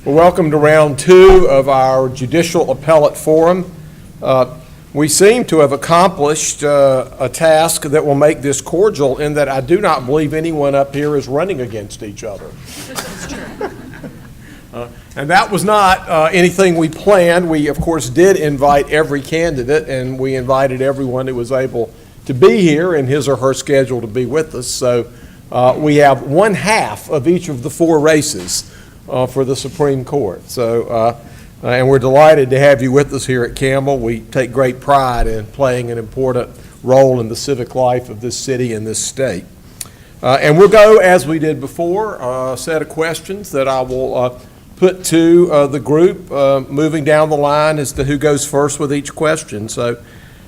Well, welcome to round two of our Judicial Appellate Forum. We seem to have accomplished a task that will make this cordial in that I do not believe anyone up here is running against each other. That's true. And that was not anything we planned. We, of course, did invite every candidate, and we invited everyone who was able to be here in his or her schedule to be with us. So we have one half of each of the four races for the Supreme Court. So, and we're delighted to have you with us here at Campbell. We take great pride in playing an important role in the civic life of this city and this state. And we'll go, as we did before, a set of questions that I will put to the group, moving down the line as to who goes first with each question. So,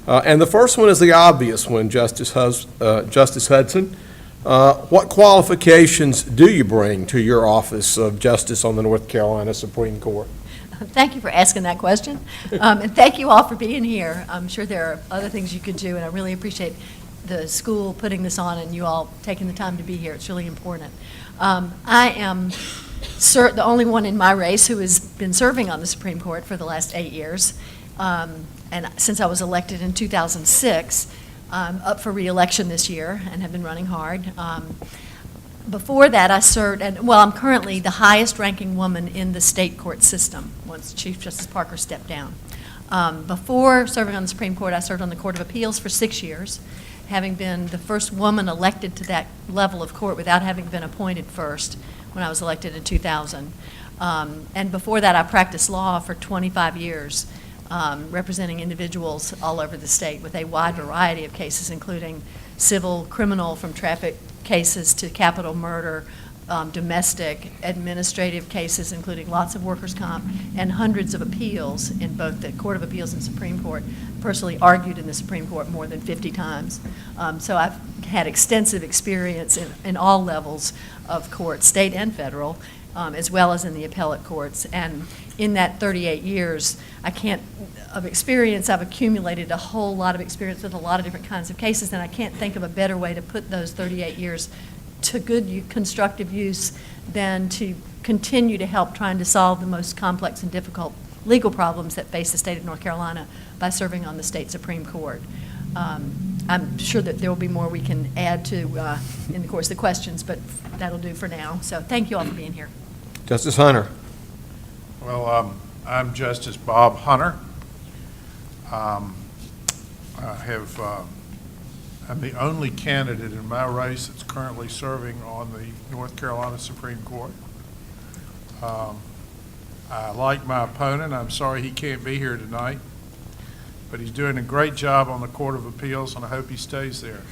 and the first one is the obvious one, Justice Hudson. What qualifications do you bring to your office of Justice on the North Carolina Supreme Court? Thank you for asking that question. And thank you all for being here. I'm sure there are other things you could do, and I really appreciate the school putting this on and you all taking the time to be here. It's really important. I am the only one in my race who has been serving on the Supreme Court for the last 8 years. And since I was elected in 2006, I'm up for re-election this year and have been running hard. Before that, I served, I'm currently the highest ranking woman in the state court system once Chief Justice Parker stepped down. Before serving on the Supreme Court, I served on the Court of Appeals for 6 years, having been the first woman elected to that level of court without having been appointed first when I was elected in 2000. And before that, I practiced law for 25 years. Representing individuals all over the state with a wide variety of cases, including civil, criminal, from traffic cases to capital murder, domestic, administrative cases, including lots of workers' comp, and hundreds of appeals in both the Court of Appeals and Supreme Court. Personally argued in the Supreme Court more than 50 times. So I've had extensive experience in all levels of court, state and federal, as well as in the appellate courts. And in that 38 years, of experience, I've accumulated a whole lot of experience with a lot of different kinds of cases, and I can't think of a better way to put those 38 years to good, constructive use than to continue to help trying to solve the most complex and difficult legal problems that face the state of North Carolina by serving on the state Supreme Court. I'm sure that there will be more we can add to in the course of the questions, but that'll do for now. So thank you all for being here. Justice Hunter. Well, I'm Justice Bob Hunter. I'm the only candidate in my race that's currently serving on the North Carolina Supreme Court. I like my opponent. I'm sorry he can't be here tonight, but he's doing a great job on the Court of Appeals, and I hope he stays there.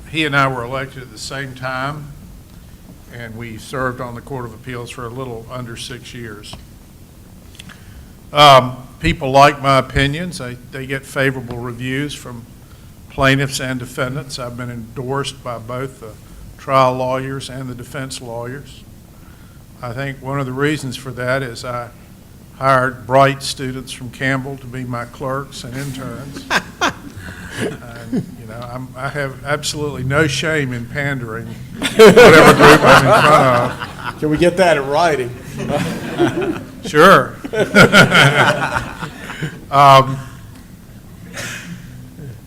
He and I were elected at the same time, and we served on the Court of Appeals for a little under 6 years. People like my opinions. They get favorable reviews from plaintiffs and defendants. I've been endorsed by both the trial lawyers and the defense lawyers. I think one of the reasons for that is I hired bright students from Campbell to be my clerks and interns. And, I have absolutely no shame in pandering whatever group I'm in front of. Can we get that in writing? Sure.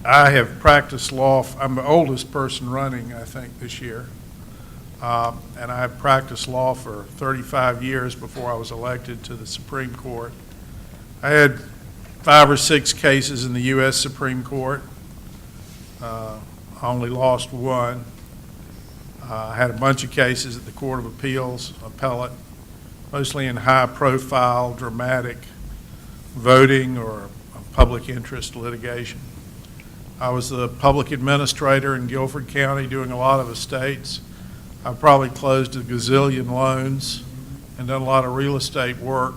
I have practiced law. I'm the oldest person running, I think, this year. And I have practiced law for 35 years before I was elected to the Supreme Court. I had 5 or 6 cases in the U.S. Supreme Court. I only lost one. I had a bunch of cases at the Court of Appeals, appellate, mostly in high-profile, dramatic voting or public interest litigation. I was the public administrator in Guilford County doing a lot of estates. I've probably closed a gazillion loans and done a lot of real estate work.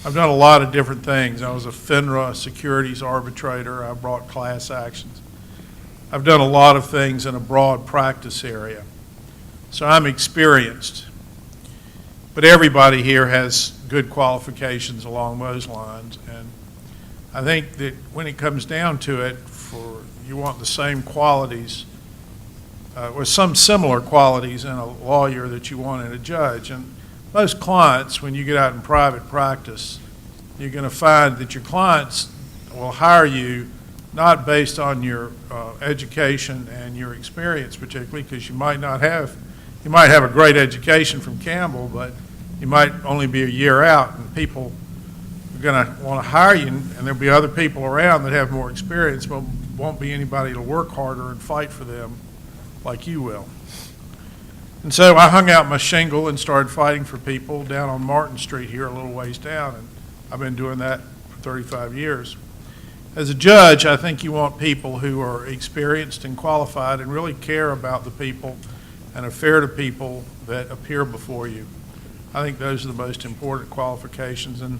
I've done a lot of different things. I was a FINRA securities arbitrator. I brought class actions. I've done a lot of things in a broad practice area. So I'm experienced. But everybody here has good qualifications along those lines. And I think that when it comes down to it, you want the same qualities, or some similar qualities in a lawyer that you want in a judge. And most clients, when you get out in private practice, you're going to find that your clients will hire you not based on your education and your experience particularly, because you might have a great education from Campbell, but you might only be a year out, and people are going to want to hire you, and there'll be other people around that have more experience, but won't be anybody to work harder and fight for them like you will. And so I hung out my shingle and started fighting for people down on Martin Street here, a little ways down, and I've been doing that for 35 years. As a judge, I think you want people who are experienced and qualified and really care about the people and are fair to people that appear before you. I think those are the most important qualifications, and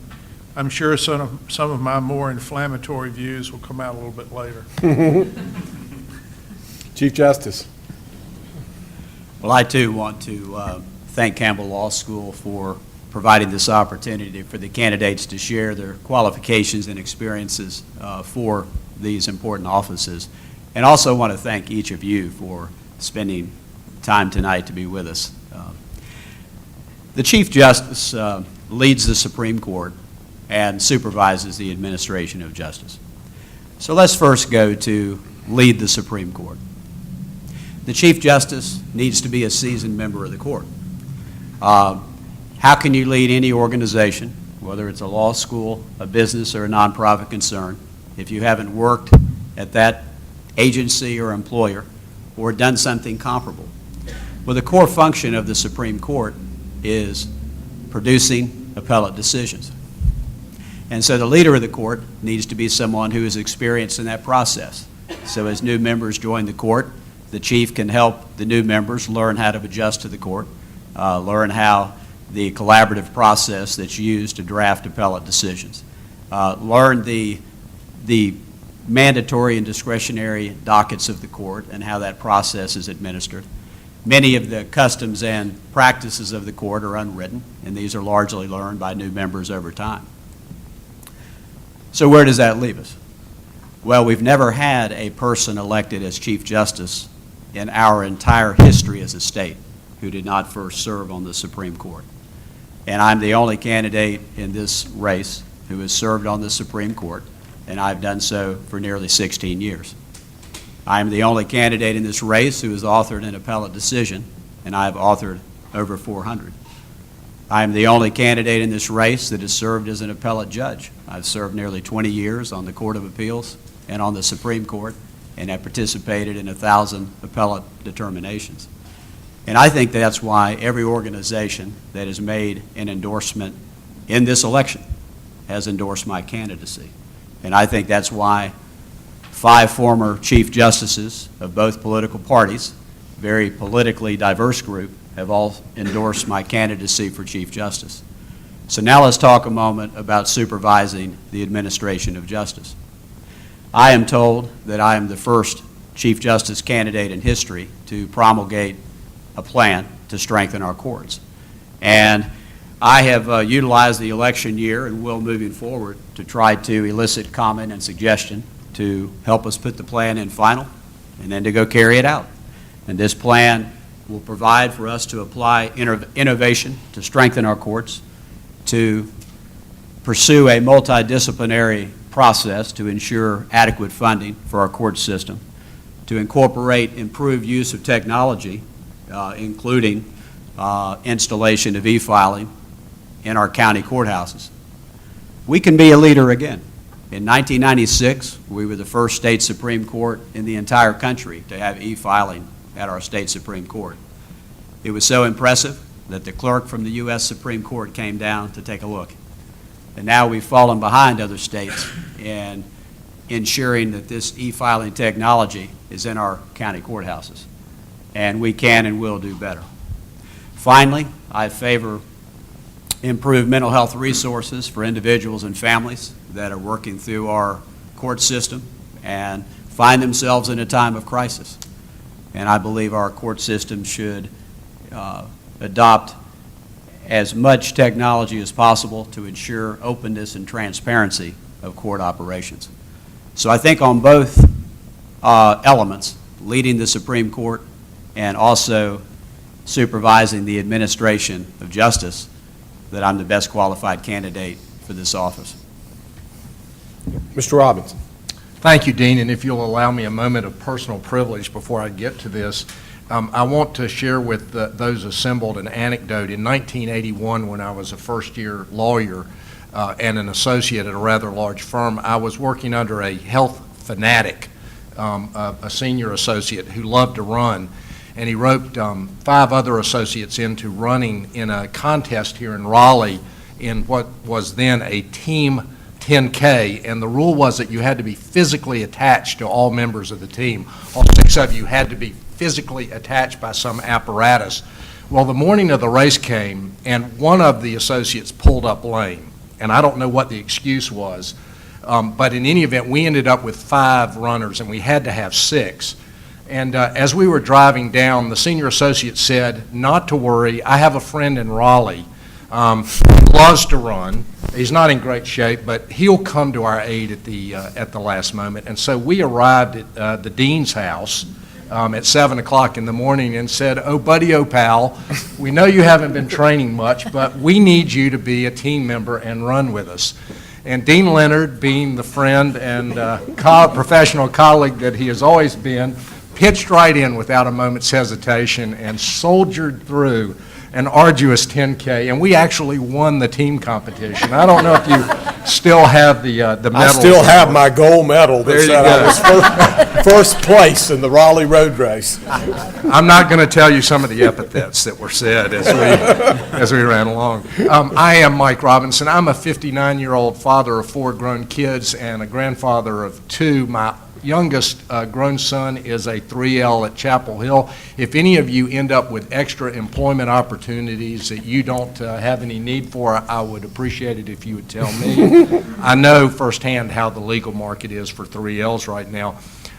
I'm sure some of my more inflammatory views will come out a little bit later. Chief Justice. Well, I too want to thank Campbell Law School for providing this opportunity for the candidates to share their qualifications and experiences for these important offices. And also want to thank each of you for spending time tonight to be with us. The Chief Justice leads the Supreme Court and supervises the administration of justice. So let's first go to lead the Supreme Court. The Chief Justice needs to be a seasoned member of the court. How can you lead any organization, whether it's a law school, a business, or a nonprofit concern, if you haven't worked at that agency or employer or done something comparable? Well, the core function of the Supreme Court is producing appellate decisions. And so the leader of the court needs to be someone who is experienced in that process. So as new members join the court, the chief can help the new members learn how to adjust to the court, learn how the collaborative process that's used to draft appellate decisions, learn the mandatory and discretionary dockets of the court and how that process is administered. Many of the customs and practices of the court are unwritten, and these are largely learned by new members over time. So where does that leave us? Well, we've never had a person elected as Chief Justice in our entire history as a state who did not first serve on the Supreme Court. And I'm the only candidate in this race who has served on the Supreme Court, and I've done so for nearly 16 years. I'm the only candidate in this race who has authored an appellate decision, and I've authored over 400. I'm the only candidate in this race that has served as an appellate judge. I've served nearly 20 years on the Court of Appeals and on the Supreme Court, and have participated in 1,000 appellate determinations. And I think that's why every organization that has made an endorsement in this election has endorsed my candidacy. And I think that's why 5 former Chief Justices of both political parties, very politically diverse group, have all endorsed my candidacy for Chief Justice. So now let's talk a moment about supervising the administration of justice. I am told that I am the first Chief Justice candidate in history to promulgate a plan to strengthen our courts. And I have utilized the election year and will moving forward to try to elicit comment and suggestion to help us put the plan in final and then to go carry it out. And this plan will provide for us to apply innovation to strengthen our courts, to pursue a multidisciplinary process to ensure adequate funding for our court system, to incorporate improved use of technology, including installation of e-filing in our county courthouses. We can be a leader again. In 1996, we were the first state Supreme Court in the entire country to have e-filing at our state Supreme Court. It was so impressive that the clerk from the U.S. Supreme Court came down to take a look. And now we've fallen behind other states in ensuring that this e-filing technology is in our county courthouses. And we can and will do better. Finally, I favor improved mental health resources for individuals and families that are working through our court system and find themselves in a time of crisis. And I believe our court system should adopt as much technology as possible to ensure openness and transparency of court operations. So I think on both elements, leading the Supreme Court and also supervising the administration of justice, that I'm the best qualified candidate for this office. Mr. Robinson. Thank you, Dean, and if you'll allow me a moment of personal privilege before I get to this, I want to share with those assembled an anecdote. In 1981, when I was a first-year lawyer and an associate at a rather large firm, I was working under a health fanatic, a senior associate who loved to run, and he roped 5 other associates into running in a contest here in Raleigh in what was then a team 10K, and the rule was that you had to be physically attached to all members of the team. All 6 of you had to be physically attached by some apparatus. Well, the morning of the race came, and one of the associates pulled up lame, and I don't know what the excuse was, but in any event, we ended up with 5 runners, and we had to have 6. And as we were driving down, the senior associate said, "Not to worry, I have a friend in Raleigh who loves to run. He's not in great shape, but he'll come to our aid at the last moment." And so we arrived at the dean's house at 7 o'clock in the morning and said, "Oh, buddy, oh, pal, we know you haven't been training much, but we need you to be a team member and run with us." And Dean Leonard, being the friend and professional colleague that he has always been, pitched right in without a moment's hesitation and soldiered through an arduous 10K, and we actually won the team competition. I don't know if you still have the medal. I still have my gold medal that There you said I was first place in the Raleigh road race. I'm not going to tell you some of the epithets that were said as we ran along. I am Mike Robinson. I'm a 59-year-old father of 4 grown kids and a grandfather of 2. My youngest grown son is a 3L at Chapel Hill. If any of you end up with extra employment opportunities that you don't have any need for, I would appreciate it if you would tell me. I know firsthand how the legal market is for 3Ls right now.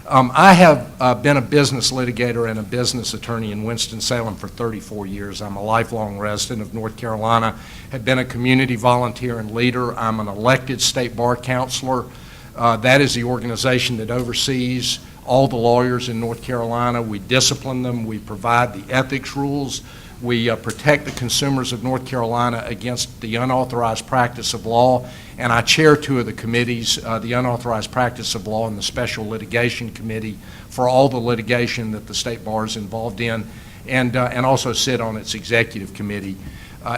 I have been a business litigator and a business attorney in Winston-Salem for 34 years. I'm a lifelong resident of North Carolina, have been a community volunteer and leader. I'm an elected state bar counselor. That is the organization that oversees all the lawyers in North Carolina. We discipline them. We provide the ethics rules. We protect the consumers of North Carolina against the unauthorized practice of law. And I chair 2 of the committees, the unauthorized practice of law and the special litigation committee for all the litigation that the state bar is involved in, and also sit on its executive committee.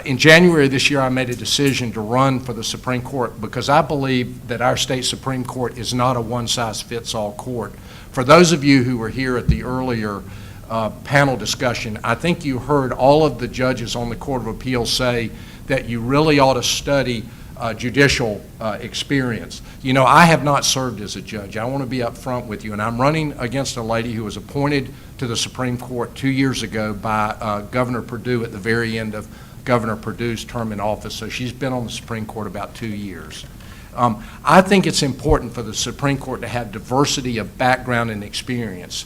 In January of this year, I made a decision to run for the Supreme Court because I believe that our state Supreme Court is not a one-size-fits-all court. For those of you who were here at the earlier panel discussion, I think you heard all of the judges on the Court of Appeals say that you really ought to study judicial experience. You know, I have not served as a judge. I want to be up front with you, and I'm running against a lady who was appointed to the Supreme Court 2 years ago by Governor Perdue at the very end of Governor Perdue's term in office, so she's been on the Supreme Court about 2 years. I think it's important for the Supreme Court to have diversity of background and experience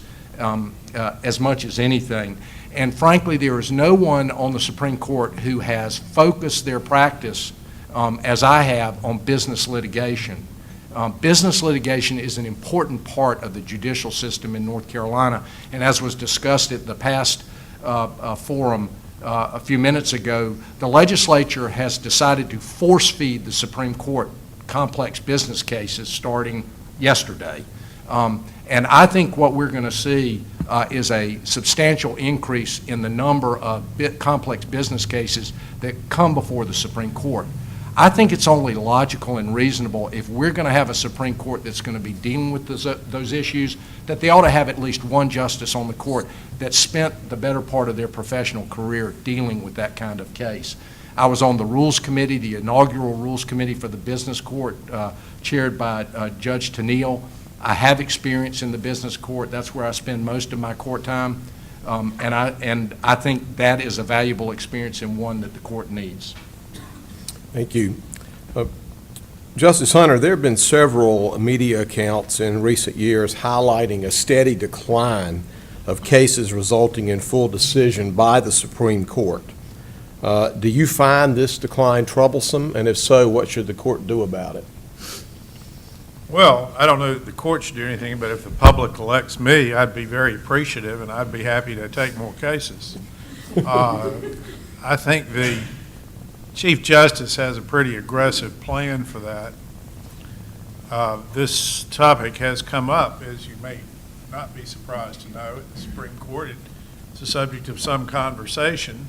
as much as anything. And frankly, there is no one on the Supreme Court who has focused their practice, as I have, on business litigation. Business litigation is an important part of the judicial system in North Carolina, and as was discussed at the past forum a few minutes ago, the legislature has decided to force feed the Supreme Court complex business cases starting yesterday. And I think what we're going to see is a substantial increase in the number of complex business cases that come before the Supreme Court. I think it's only logical and reasonable, if we're going to have a Supreme Court that's going to be dealing with those issues, that they ought to have at least one justice on the court that spent the better part of their professional career dealing with that kind of case. I was on the Rules Committee, the inaugural Rules Committee for the Business Court, chaired by Judge Tennille. I have experience in the business court. That's where I spend most of my court time, and I think that is a valuable experience and one that the court needs. Thank you. Justice Hunter, there have been several media accounts in recent years highlighting a steady decline of cases resulting in full decision by the Supreme Court. Do you find this decline troublesome? And if so, what should the court do about it? Well, I don't know that the court should do anything, but if the public elects me, I'd be very appreciative, and I'd be happy to take more cases. I think the Chief Justice has a pretty aggressive plan for that. This topic has come up, as you may not be surprised to know, at the Supreme Court. It's a subject of some conversation.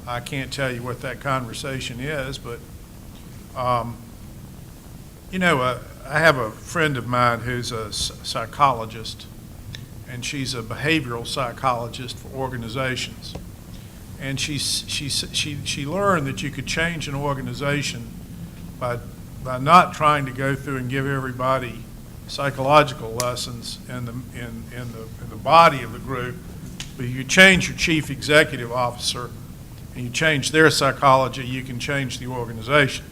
I can't tell you what that conversation is, but, I have a friend of mine who's a psychologist, and she's a behavioral psychologist for organizations. And she learned that you could change an organization by not trying to go through and give everybody psychological lessons in the body of the group, but you change your chief executive officer and you change their psychology, you can change the organization.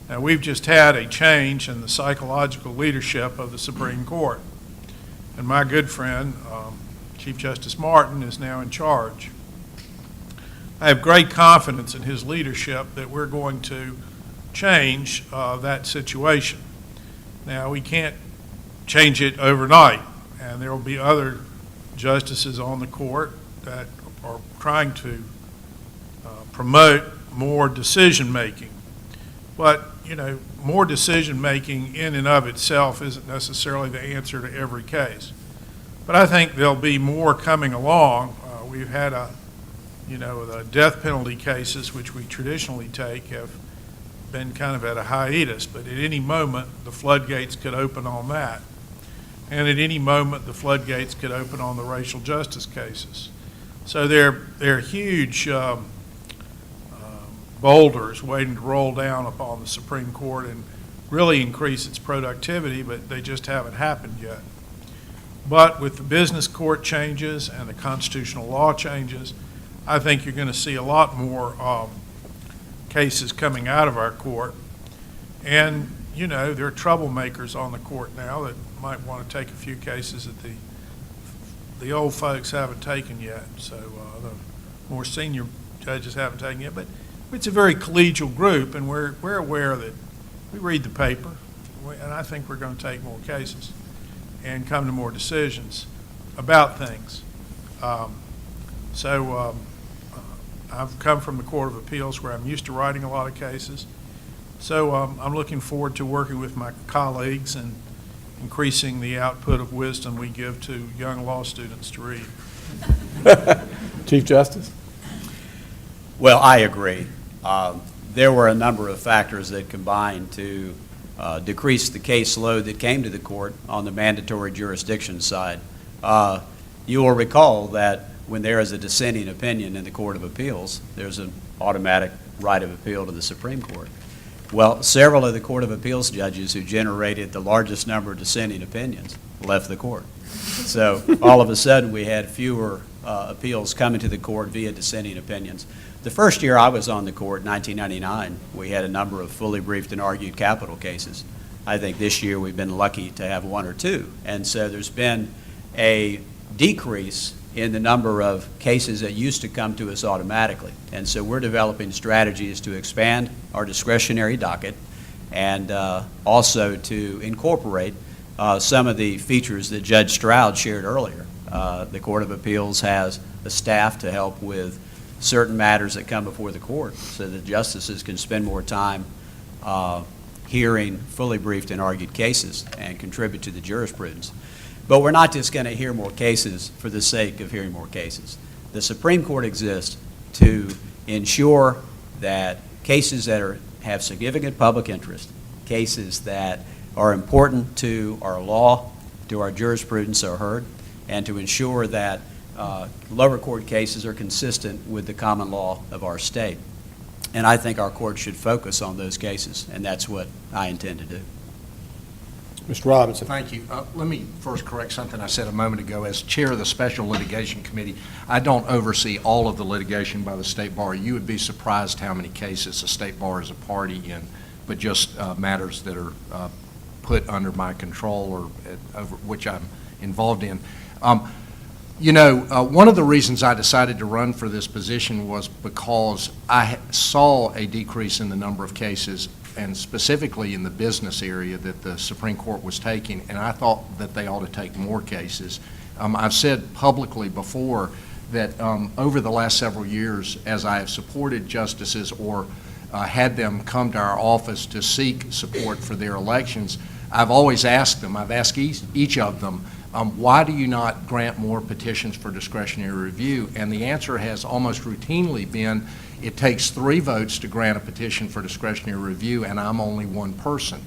Now, we've just had a change in the psychological leadership of the Supreme Court, and my good friend, Chief Justice Martin, is now in charge. I have great confidence in his leadership that we're going to change that situation. Now, we can't change it overnight, and there will be other justices on the court that are trying to promote more decision-making. But, more decision-making in and of itself isn't necessarily the answer to every case. But I think there'll be more coming along. We've had the death penalty cases, which we traditionally take, have been kind of at a hiatus, but at any moment, the floodgates could open on that. And at any moment, the floodgates could open on the racial justice cases. So they're huge boulders waiting to roll down upon the Supreme Court and really increase its productivity, but they just haven't happened yet. But with the business court changes and the constitutional law changes, I think you're going to see a lot more cases coming out of our court. And, there are troublemakers on the court now that might want to take a few cases that the old folks haven't taken yet. So the more senior judges haven't taken yet. But it's a very collegial group, and we're aware that we read the paper, and I think we're going to take more cases and come to more decisions about things. I've come from the Court of Appeals where I'm used to writing a lot of cases. So I'm looking forward to working with my colleagues and increasing the output of wisdom we give to young law students to read. Chief Justice? Well, I agree. There were a number of factors that combined to decrease the caseload that came to the court on the mandatory jurisdiction side. You will recall that when there is a dissenting opinion in the Court of Appeals, there's an automatic right of appeal to the Supreme Court. Well, several of the Court of Appeals judges who generated the largest number of dissenting opinions left the court. So all of a sudden, we had fewer appeals coming to the court via dissenting opinions. The first year I was on the court, 1999, we had a number of fully briefed and argued capital cases. I think this year we've been lucky to have one or two. And so there's been a decrease in the number of cases that used to come to us automatically. And so we're developing strategies to expand our discretionary docket and also to incorporate some of the features that Judge Stroud shared earlier. The Court of Appeals has a staff to help with certain matters that come before the court so that justices can spend more time hearing fully briefed and argued cases and contribute to the jurisprudence. But we're not just going to hear more cases for the sake of hearing more cases. The Supreme Court exists to ensure that cases that have significant public interest, cases that are important to our law, to our jurisprudence are heard, and to ensure that lower court cases are consistent with the common law of our state. And I think our court should focus on those cases, and that's what I intend to do. Mr. Robinson. Thank you. Let me first correct something I said a moment ago. As chair of the Special Litigation Committee, I don't oversee all of the litigation by the State Bar. You would be surprised how many cases the State Bar is a party in, but just matters that are put under my control or over which I'm involved in. One of the reasons I decided to run for this position was because I saw a decrease in the number of cases and specifically in the business area that the Supreme Court was taking, and I thought that they ought to take more cases. I've said publicly before that over the last several years, as I have supported justices or had them come to our office to seek support for their elections, I've always asked them, I've asked each of them, why do you not grant more petitions for discretionary review? And the answer has almost routinely been, it takes 3 votes to grant a petition for discretionary review, and I'm only one person.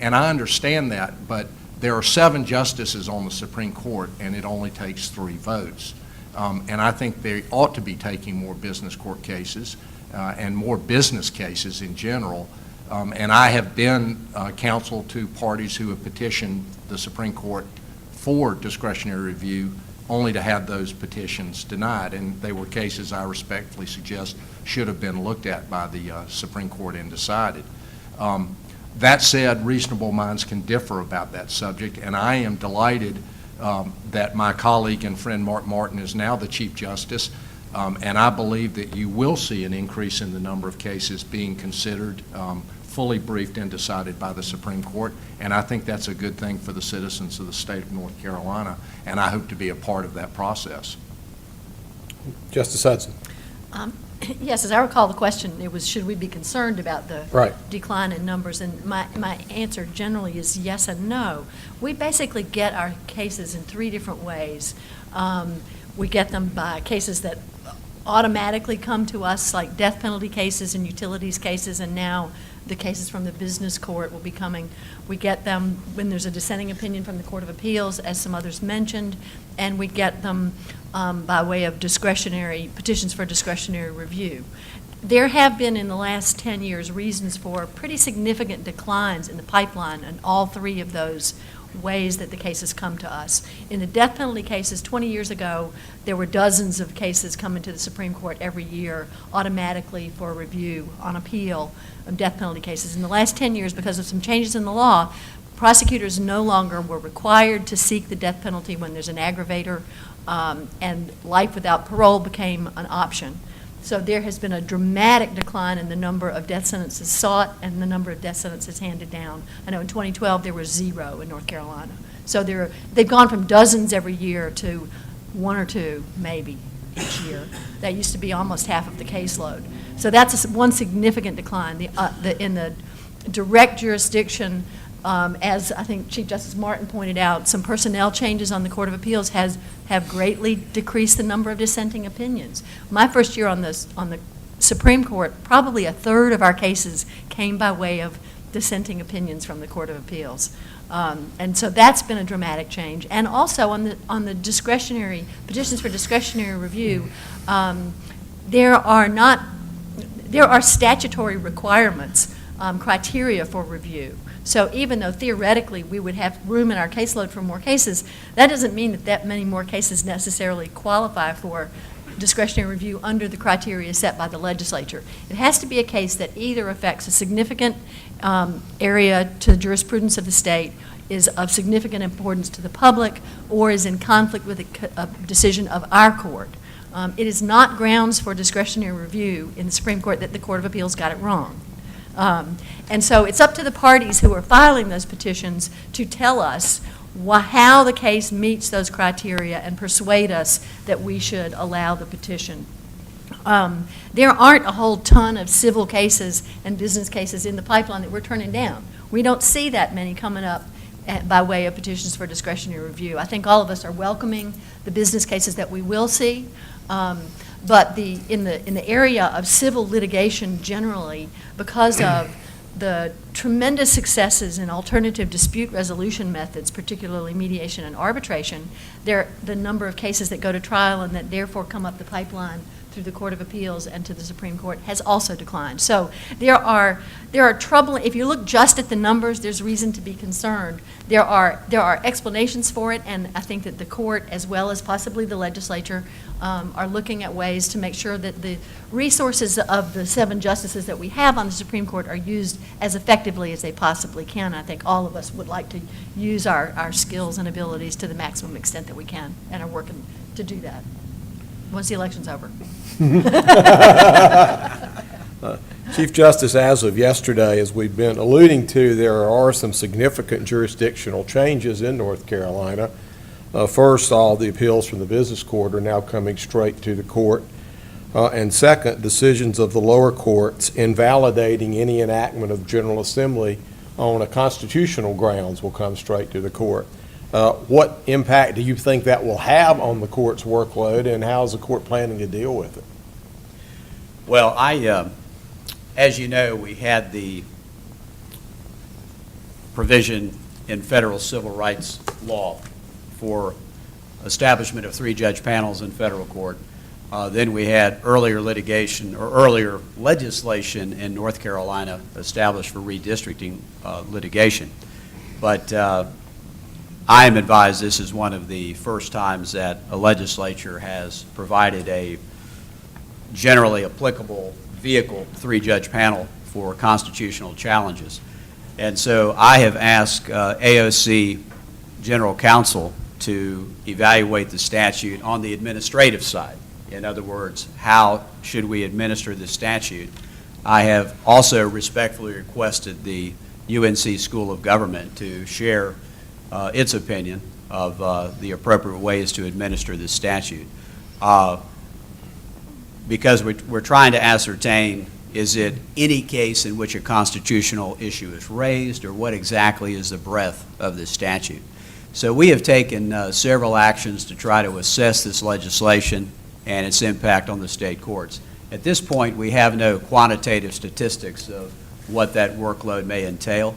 And I understand that, but there are 7 justices on the Supreme Court, and it only takes 3 votes. And I think they ought to be taking more business court cases and more business cases in general. And I have been counsel to parties who have petitioned the Supreme Court for discretionary review, only to have those petitions denied. And they were cases I respectfully suggest should have been looked at by the Supreme Court and decided. That said, reasonable minds can differ about that subject, and I am delighted that my colleague and friend Mark Martin is now the Chief Justice, and I believe that you will see an increase in the number of cases being considered, fully briefed and decided by the Supreme Court, and I think that's a good thing for the citizens of the state of North Carolina, and I hope to be a part of that process. Justice Hudson. Yes, as I recall, the question, it was, should we be concerned about the Right. decline in numbers? And my answer generally is yes and no. We basically get our cases in 3 different ways. We get them by cases that automatically come to us, like death penalty cases and utilities cases, and now the cases from the business court will be coming. We get them when there's a dissenting opinion from the Court of Appeals, as some others mentioned, and we get them by way of discretionary, petitions for discretionary review. There have been in the last 10 years reasons for pretty significant declines in the pipeline in all 3 of those ways that the cases come to us. In the death penalty cases, 20 years ago, there were dozens of cases coming to the Supreme Court every year automatically for review on appeal of death penalty cases. In the last 10 years, because of some changes in the law, prosecutors no longer were required to seek the death penalty when there's an aggravator, and life without parole became an option. So there has been a dramatic decline in the number of death sentences sought and the number of death sentences handed down. I know in 2012 there were 0 in North Carolina. So they've gone from dozens every year to 1 or 2 maybe each year. That used to be almost half of the caseload. So that's one significant decline. In the direct jurisdiction, as I think Chief Justice Martin pointed out, some personnel changes on the Court of Appeals have greatly decreased the number of dissenting opinions. My first year on the Supreme Court, probably 1/3 of our cases came by way of dissenting opinions from the Court of Appeals. And so that's been a dramatic change. And also on the discretionary, petitions for discretionary review, there are statutory requirements, criteria for review. So even though theoretically we would have room in our caseload for more cases, that doesn't mean that many more cases necessarily qualify for discretionary review under the criteria set by the legislature. It has to be a case that either affects a significant area to the jurisprudence of the state, is of significant importance to the public, or is in conflict with a decision of our court. It is not grounds for discretionary review in the Supreme Court that the Court of Appeals got it wrong. And so it's up to the parties who are filing those petitions to tell us how the case meets those criteria and persuade us that we should allow the petition. There aren't a whole ton of civil cases and business cases in the pipeline that we're turning down. We don't see that many coming up by way of petitions for discretionary review. I think all of us are welcoming the business cases that we will see. But in the area of civil litigation generally, because of the tremendous successes in alternative dispute resolution methods, particularly mediation and arbitration, the number of cases that go to trial and that therefore come up the pipeline through the Court of Appeals and to the Supreme Court has also declined. So there are troubling, if you look just at the numbers, there's reason to be concerned. There are explanations for it, and I think that the court, as well as possibly the legislature, are looking at ways to make sure that the resources of the 7 justices that we have on the Supreme Court are used as effectively as they possibly can. I think all of us would like to use our skills and abilities to the maximum extent that we can, and are working to do that once the election's over. Chief Justice, as of yesterday, as we've been alluding to, there are some significant jurisdictional changes in North Carolina. First, all the appeals from the business court are now coming straight to the court. And second, decisions of the lower courts invalidating any enactment of General Assembly on a constitutional grounds will come straight to the court. What impact do you think that will have on the court's workload, and how is the court planning to deal with it? Well, as you know, we had the provision in federal civil rights law for establishment of 3-judge panels in federal court. Then we had earlier litigation or earlier legislation in North Carolina established for redistricting litigation. But I am advised this is one of the first times that a legislature has provided a generally applicable vehicle 3-judge panel for constitutional challenges. And so I have asked AOC General Counsel to evaluate the statute on the administrative side. In other words, how should we administer the statute? I have also respectfully requested the UNC School of Government to share its opinion of the appropriate ways to administer this statute. Because we're trying to ascertain, is it any case in which a constitutional issue is raised, or what exactly is the breadth of this statute? So we have taken several actions to try to assess this legislation and its impact on the state courts. At this point, we have no quantitative statistics of what that workload may entail,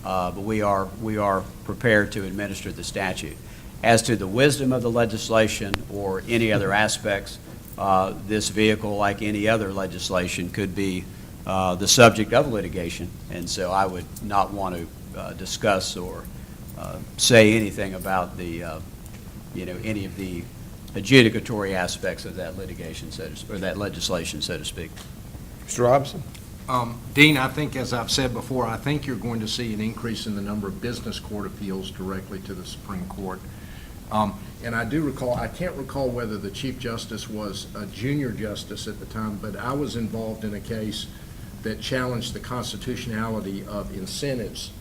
but we are prepared to administer the statute. As to the wisdom of the legislation or any other aspects, this vehicle, like any other legislation, could be the subject of litigation, and so I would not want to discuss or say anything about the, any of the adjudicatory aspects of that litigation, or that legislation, so to speak. Mr. Robinson? Dean, I think, as I've said before, I think you're going to see an increase in the number of business court appeals directly to the Supreme Court. And I do recall, I can't recall whether the Chief Justice was a junior justice at the time, but I was involved in a case that challenged the constitutionality of incentives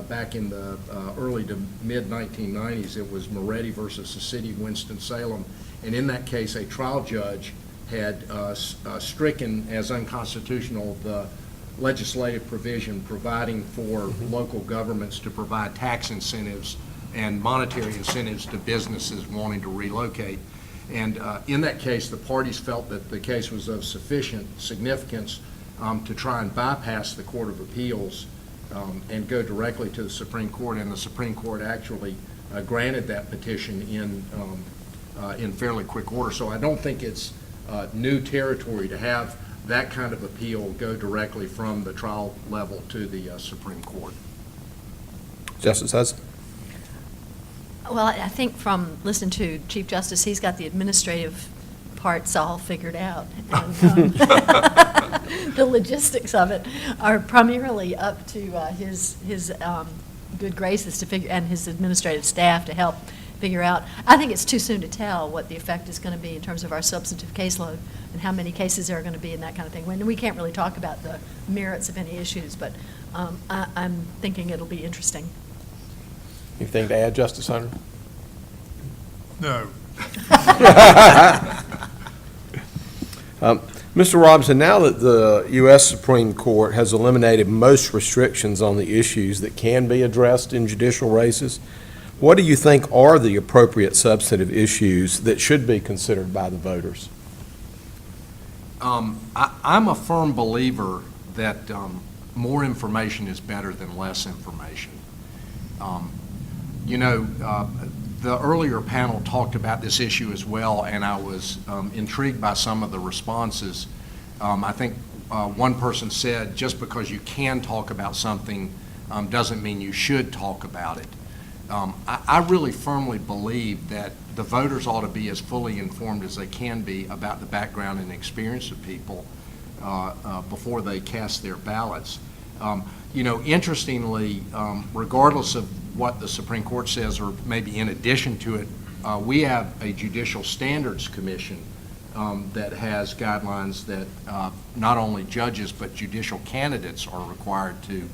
back in the early to mid-1990s. It was Moretti versus the city of Winston-Salem. And in that case, a trial judge had stricken as unconstitutional the legislative provision providing for local governments to provide tax incentives and monetary incentives to businesses wanting to relocate. And in that case, the parties felt that the case was of sufficient significance to try and bypass the Court of Appeals and go directly to the Supreme Court, and the Supreme Court actually granted that petition in fairly quick order. So I don't think it's new territory to have that kind of appeal go directly from the trial level to the Supreme Court. Justice Hudson? Well, I think from listening to Chief Justice, he's got the administrative parts all figured out. And, the logistics of it are primarily up to his good graces to figure, and his administrative staff to help figure out. I think it's too soon to tell what the effect is going to be in terms of our substantive caseload and how many cases there are going to be and that kind of thing. When we can't really talk about the merits of any issues, but I'm thinking it'll be interesting. Anything to add, Justice Hunter? No. Mr. Robinson, now that the U.S. Supreme Court has eliminated most restrictions on the issues that can be addressed in judicial races, what do you think are the appropriate substantive issues that should be considered by the voters? I'm a firm believer that more information is better than less information. The earlier panel talked about this issue as well, and I was intrigued by some of the responses. I think one person said, just because you can talk about something doesn't mean you should talk about it. I really firmly believe that the voters ought to be as fully informed as they can be about the background and experience of people before they cast their ballots. Interestingly, regardless of what the Supreme Court says, or maybe in addition to it, we have a Judicial Standards Commission that has guidelines that not only judges but judicial candidates are required to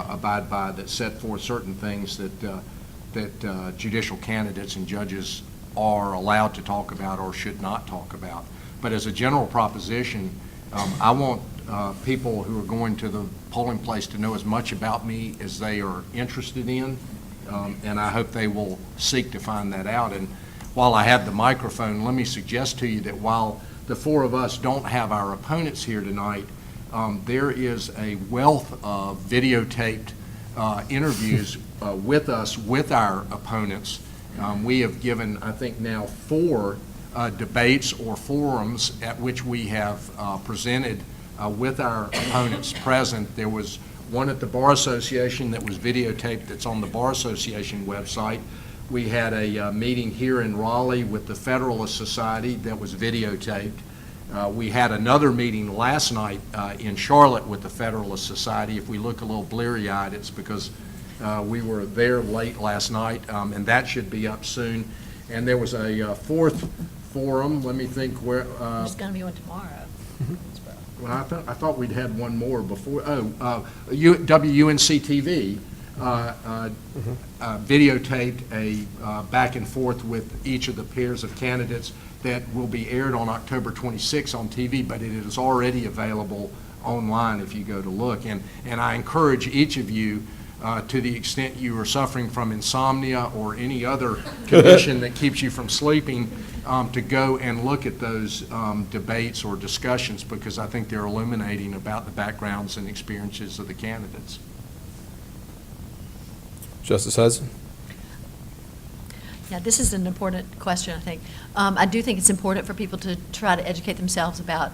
abide by, that set forth certain things that judicial candidates and judges are allowed to talk about or should not talk about. But as a general proposition, I want people who are going to the polling place to know as much about me as they are interested in, and I hope they will seek to find that out. And while I have the microphone, let me suggest to you that while the four of us don't have our opponents here tonight, there is a wealth of videotaped interviews with us, with our opponents. We have given, I think now, 4 debates or forums at which we have presented with our opponents present. There was one at the Bar Association that was videotaped that's on the Bar Association website. We had a meeting here in Raleigh with the Federalist Society that was videotaped. We had another meeting last night in Charlotte with the Federalist Society. If we look a little bleary-eyed, it's because we were there late last night, and that should be up soon. And there was a 4th forum. Let me think where. There's going to be one tomorrow. Well, I thought we'd had one more before. WUNC-TV videotaped a back and forth with each of the pairs of candidates that will be aired on October 26 on TV, but it is already available online if you go to look. And I encourage each of you, to the extent you are suffering from insomnia or any other condition that keeps you from sleeping, to go and look at those debates or discussions, because I think they're illuminating about the backgrounds and experiences of the candidates. Justice Hudson? Yeah, this is an important question, I think. I do think it's important for people to try to educate themselves about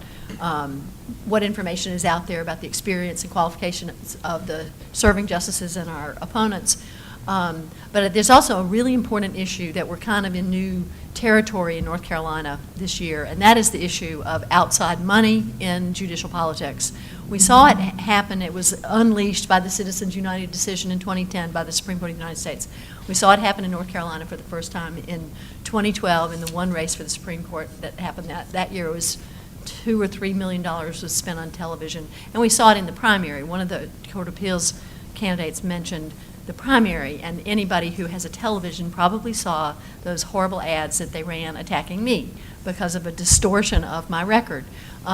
what information is out there about the experience and qualifications of the serving justices and our opponents. But there's also a really important issue that we're kind of in new territory in North Carolina this year, and that is the issue of outside money in judicial politics. We saw it happen. It was unleashed by the Citizens United decision in 2010 by the Supreme Court of the United States. We saw it happen in North Carolina for the first time in 2012 in the one race for the Supreme Court that happened that year. It was $2 or $3 million was spent on television. And we saw it in the primary. One of the Court of Appeals candidates mentioned the primary, and anybody who has a television probably saw those horrible ads that they ran attacking me because of a distortion of my record.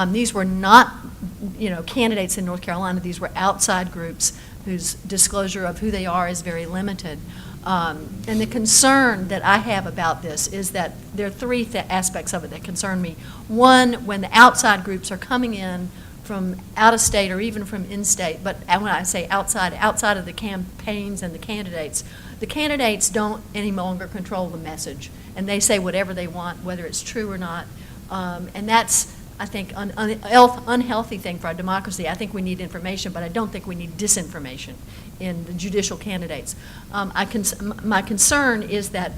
These were not, candidates in North Carolina. These were outside groups whose disclosure of who they are is very limited. And the concern that I have about this is that there are 3 aspects of it that concern me. One, when the outside groups are coming in from out of state or even from in-state, but when I say outside of the campaigns and the candidates don't any longer control the message, and they say whatever they want, whether it's true or not, and that's, I think, an unhealthy thing for our democracy. I think we need information, but I don't think we need disinformation in the judicial candidates. My concern is that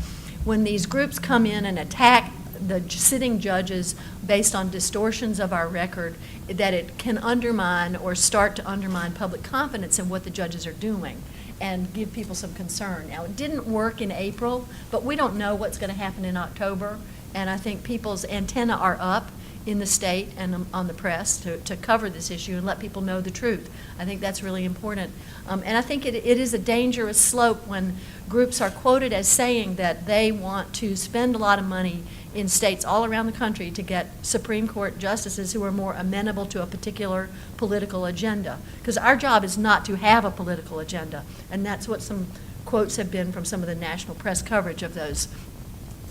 when these groups come in and attack the sitting judges based on distortions of our record, that it can undermine or start to undermine public confidence in what the judges are doing and give people some concern. Now, it didn't work in April, but we don't know what's going to happen in October, and I think people's antenna are up in the state and on the press to cover this issue and let people know the truth. I think that's really important. And I think it is a dangerous slope when groups are quoted as saying that they want to spend a lot of money in states all around the country to get Supreme Court justices who are more amenable to a particular political agenda. Because our job is not to have a political agenda, and that's what some quotes have been from some of the national press coverage of those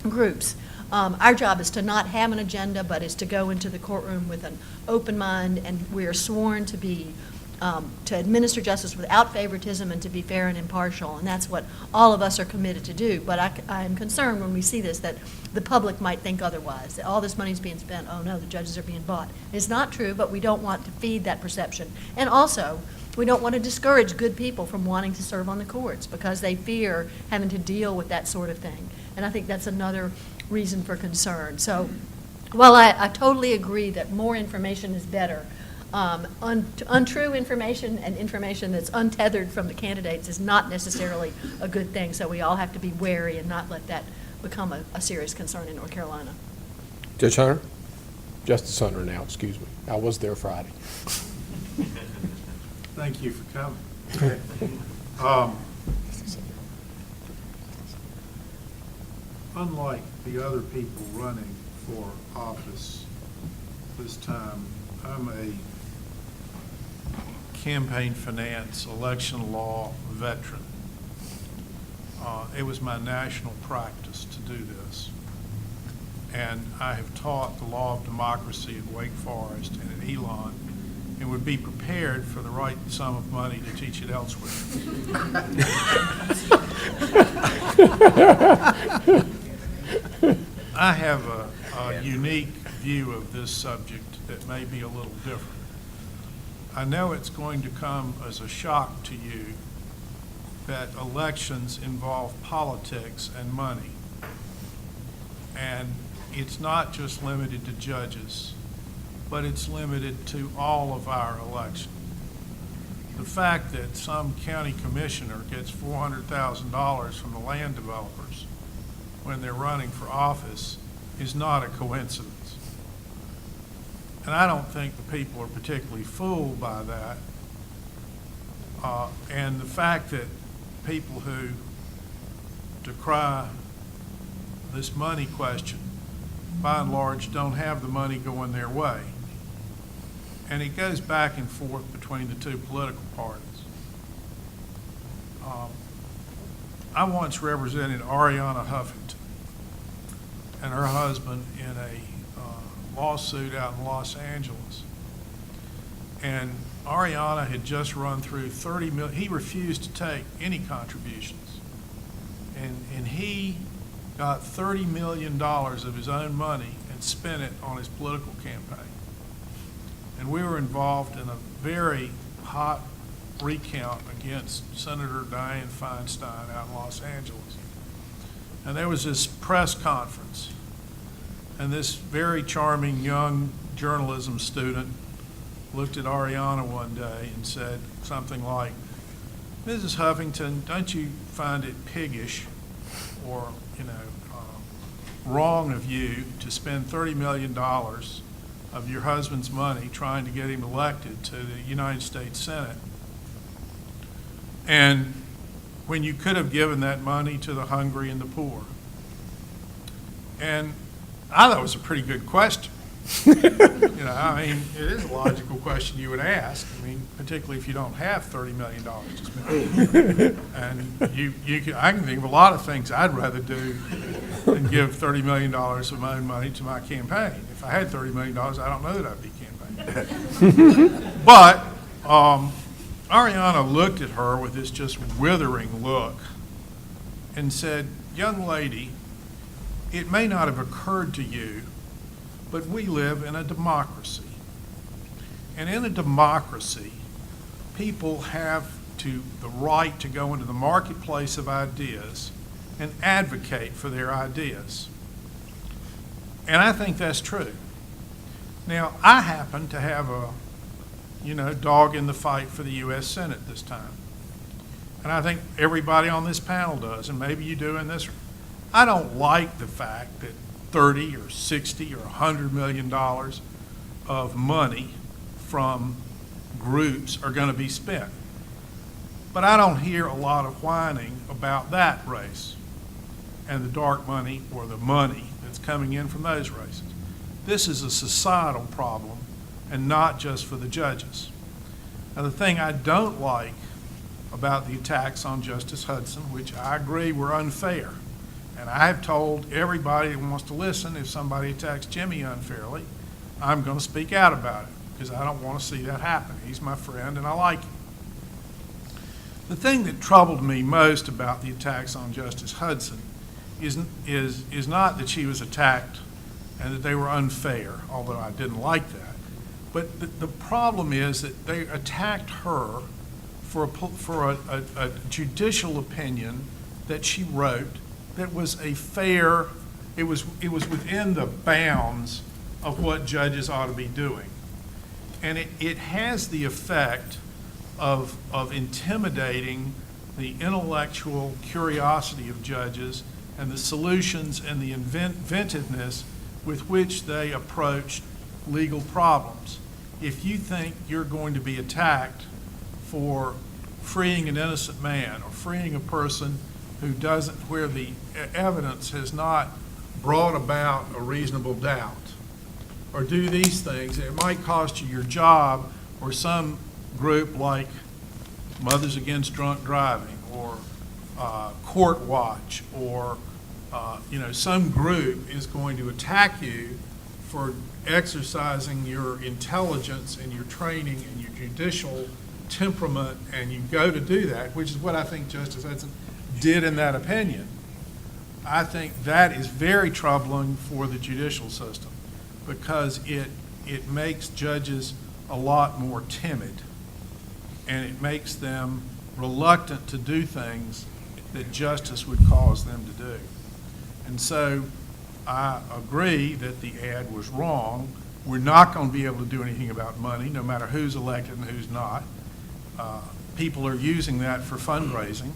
groups. Our job is to not have an agenda, but is to go into the courtroom with an open mind, and we are sworn to be to administer justice without favoritism and to be fair and impartial, and that's what all of us are committed to do. But I am concerned when we see this that the public might think otherwise, that all this money is being spent, oh no, the judges are being bought. It's not true, but we don't want to feed that perception. And also, we don't want to discourage good people from wanting to serve on the courts because they fear having to deal with that sort of thing. And I think that's another reason for concern. So while I totally agree that more information is better, untrue information and information that's untethered from the candidates is not necessarily a good thing. So we all have to be wary and not let that become a serious concern in North Carolina. Judge Hunter? Justice Hunter now, excuse me. I was there Friday. Thank you for coming. Unlike the other people running for office this time, I'm a campaign finance, election law veteran. It was my national practice to do this. And I have taught the law of democracy at Wake Forest and at Elon, and would be prepared for the right sum of money to teach it elsewhere. I have a unique view of this subject that may be a little different. I know it's going to come as a shock to you that elections involve politics and money. And it's not just limited to judges, but it's limited to all of our elections. The fact that some county commissioner gets $400,000 from the land developers when they're running for office is not a coincidence. And I don't think the people are particularly fooled by that. And the fact that people who decry this money question, by and large, don't have the money going their way. And it goes back and forth between the two political parties. I once represented Ariana Huffington and her husband in a lawsuit out in Los Angeles. And Ariana had just run through 30 million. He refused to take any contributions. And he got $30 million of his own money and spent it on his political campaign. And we were involved in a very hot recount against Senator Dianne Feinstein out in Los Angeles. And there was this press conference, and this very charming young journalism student looked at Ariana one day and said something like, "Mrs. Huffington, don't you find it piggish or, wrong of you to spend $30 million of your husband's money trying to get him elected to the United States Senate, and when you could have given that money to the hungry and the poor?" And I thought it was a pretty good question. It is a logical question you would ask. Particularly if you don't have $30 million to spend. And I can think of a lot of things I'd rather do than give $30 million of my own money to my campaign. If I had $30 million, I don't know that I'd be campaigning. But Ariana looked at her with this just withering look and said, "Young lady, it may not have occurred to you, but we live in a democracy. And in a democracy, people have the right to go into the marketplace of ideas and advocate for their ideas." And I think that's true. Now, I happen to have a, dog in the fight for the U.S. Senate this time. And I think everybody on this panel does, and maybe you do in this room. I don't like the fact that 30 or 60 or $100 million of money from groups are going to be spent. But I don't hear a lot of whining about that race and the dark money or the money that's coming in from those races. This is a societal problem and not just for the judges. Now, the thing I don't like about the attacks on Justice Hudson, which I agree were unfair, and I have told everybody that wants to listen, if somebody attacks Jimmy unfairly, I'm going to speak out about it because I don't want to see that happen. He's my friend and I like him. The thing that troubled me most about the attacks on Justice Hudson is not that she was attacked and that they were unfair, although I didn't like that. But the problem is that they attacked her for a judicial opinion that she wrote that was a fair, it was within the bounds of what judges ought to be doing. And it has the effect of intimidating the intellectual curiosity of judges and the solutions and the inventiveness with which they approach legal problems. If you think you're going to be attacked for freeing an innocent man or freeing a person who doesn't, where the evidence has not brought about a reasonable doubt, or do these things, it might cost you your job, or some group like Mothers Against Drunk Driving, or Court Watch, or some group is going to attack you for exercising your intelligence and your training and your judicial temperament, and you go to do that, which is what I think Justice Hudson did in that opinion. I think that is very troubling for the judicial system, because it makes judges a lot more timid, and it makes them reluctant to do things that justice would cause them to do. And so I agree that the ad was wrong. We're not going to be able to do anything about money, no matter who's elected and who's not. People are using that for fundraising,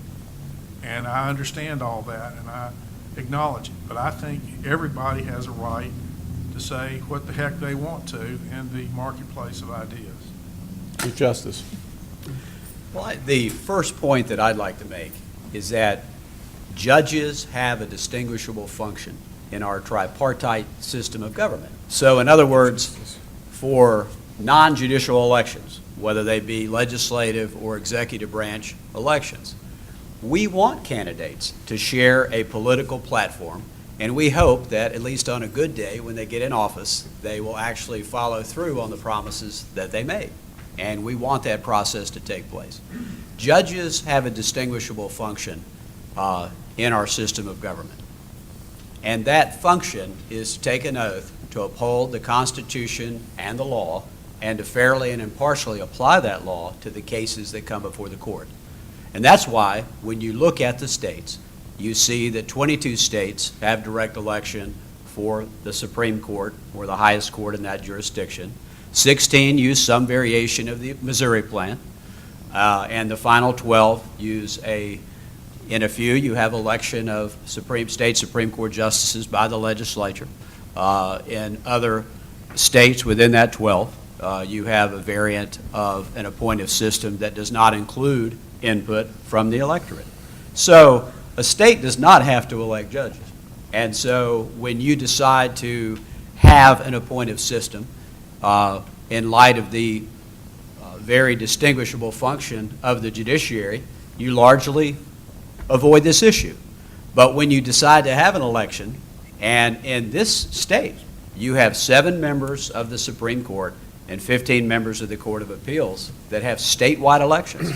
and I understand all that, and I acknowledge it. But I think everybody has a right to say what the heck they want to in the marketplace of ideas. Chief Justice. Well, the first point that I'd like to make is that judges have a distinguishable function in our tripartite system of government. So in other words, for non-judicial elections, whether they be legislative or executive branch elections, we want candidates to share a political platform, and we hope that, at least on a good day, when they get in office, they will actually follow through on the promises that they made. And we want that process to take place. Judges have a distinguishable function in our system of government. And that function is to take an oath to uphold the Constitution and the law, and to fairly and impartially apply that law to the cases that come before the court. And that's why, when you look at the states, you see that 22 states have direct election for the Supreme Court, or the highest court in that jurisdiction. 16 use some variation of the Missouri plan, and the final 12 use in a few, you have election of state Supreme Court justices by the legislature. In other states within that 12, you have a variant of an appointive system that does not include input from the electorate. So a state does not have to elect judges. And so when you decide to have an appointive system, in light of the very distinguishable function of the judiciary, you largely avoid this issue. But when you decide to have an election, and in this state, you have 7 members of the Supreme Court and 15 members of the Court of Appeals that have statewide elections.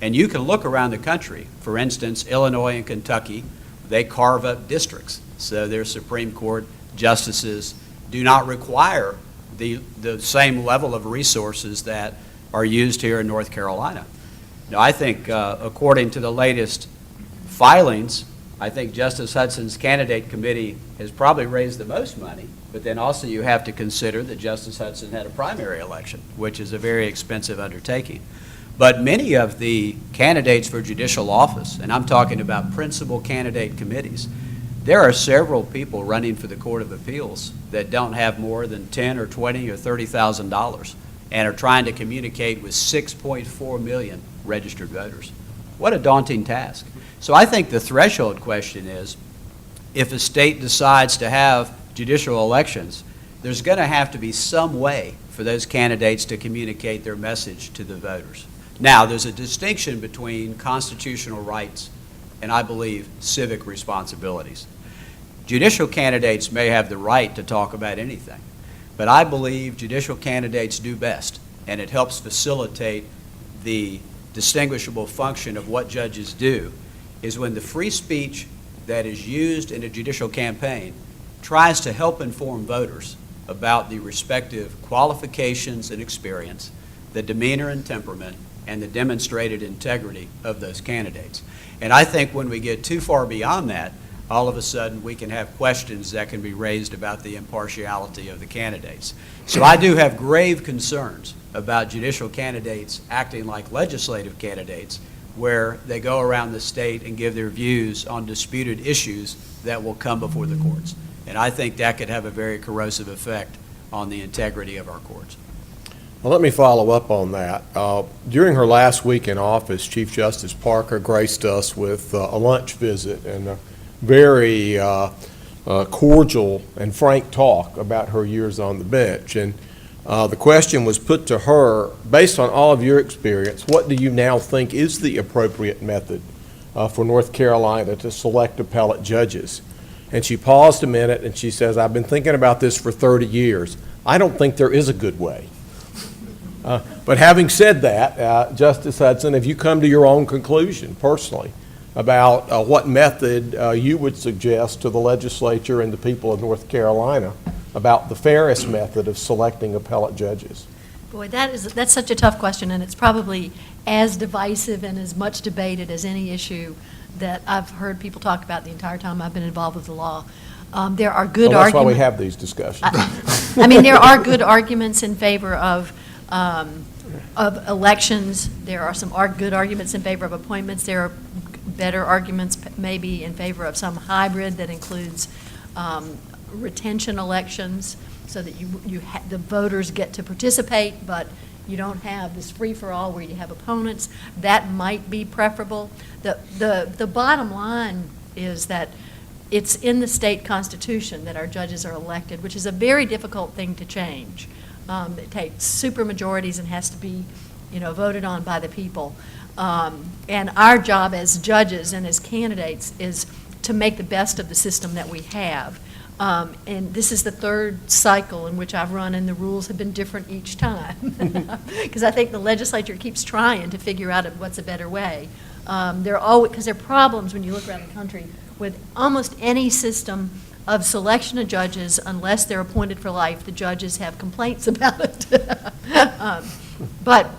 And you can look around the country. For instance, Illinois and Kentucky, they carve up districts. So their Supreme Court justices do not require the same level of resources that are used here in North Carolina. Now, I think according to the latest filings, I think Justice Hudson's candidate committee has probably raised the most money, but then also you have to consider that Justice Hudson had a primary election, which is a very expensive undertaking. But many of the candidates for judicial office, and I'm talking about principal candidate committees, there are several people running for the Court of Appeals that don't have more than $10,000 or $20,000 or $30,000 and are trying to communicate with 6.4 million registered voters. What a daunting task. So I think the threshold question is, if a state decides to have judicial elections, there's going to have to be some way for those candidates to communicate their message to the voters. Now, there's a distinction between constitutional rights and, I believe, civic responsibilities. Judicial candidates may have the right to talk about anything, but I believe judicial candidates do best, and it helps facilitate the distinguishable function of what judges do, is when the free speech that is used in a judicial campaign tries to help inform voters about the respective qualifications and experience, the demeanor and temperament, and the demonstrated integrity of those candidates. And I think when we get too far beyond that, all of a sudden we can have questions that can be raised about the impartiality of the candidates. So I do have grave concerns about judicial candidates acting like legislative candidates, where they go around the state and give their views on disputed issues that will come before the courts. And I think that could have a very corrosive effect on the integrity of our courts. Well, let me follow up on that. During her last week in office, Chief Justice Parker graced us with a lunch visit and a very cordial and frank talk about her years on the bench. And the question was put to her, based on all of your experience, what do you now think is the appropriate method for North Carolina to select appellate judges? And she paused a minute and she says, I've been thinking about this for 30 years. I don't think there is a good way. But having said that, Justice Hudson, have you come to your own conclusion personally about what method you would suggest to the legislature and the people of North Carolina about the fairest method of selecting appellate judges? Boy, that's such a tough question, and it's probably as divisive and as much debated as any issue that I've heard people talk about the entire time I've been involved with the law. There are good Well, that's why we arguments. have these discussions. I mean, there are good arguments in favor of elections. There are some good arguments in favor of appointments. There are better arguments maybe in favor of some hybrid that includes retention elections, so that the voters get to participate, but you don't have this free-for-all where you have opponents. That might be preferable. The bottom line is that it's in the state constitution that our judges are elected, which is a very difficult thing to change. It takes supermajorities and has to be, voted on by the people. And our job as judges and as candidates is to make the best of the system that we have. And this is the third cycle in which I've run, and the rules have been different each time. Because I think the legislature keeps trying to figure out what's a better way. Because there are problems when you look around the country with almost any system of selection of judges. Unless they're appointed for life, the judges have complaints about it. But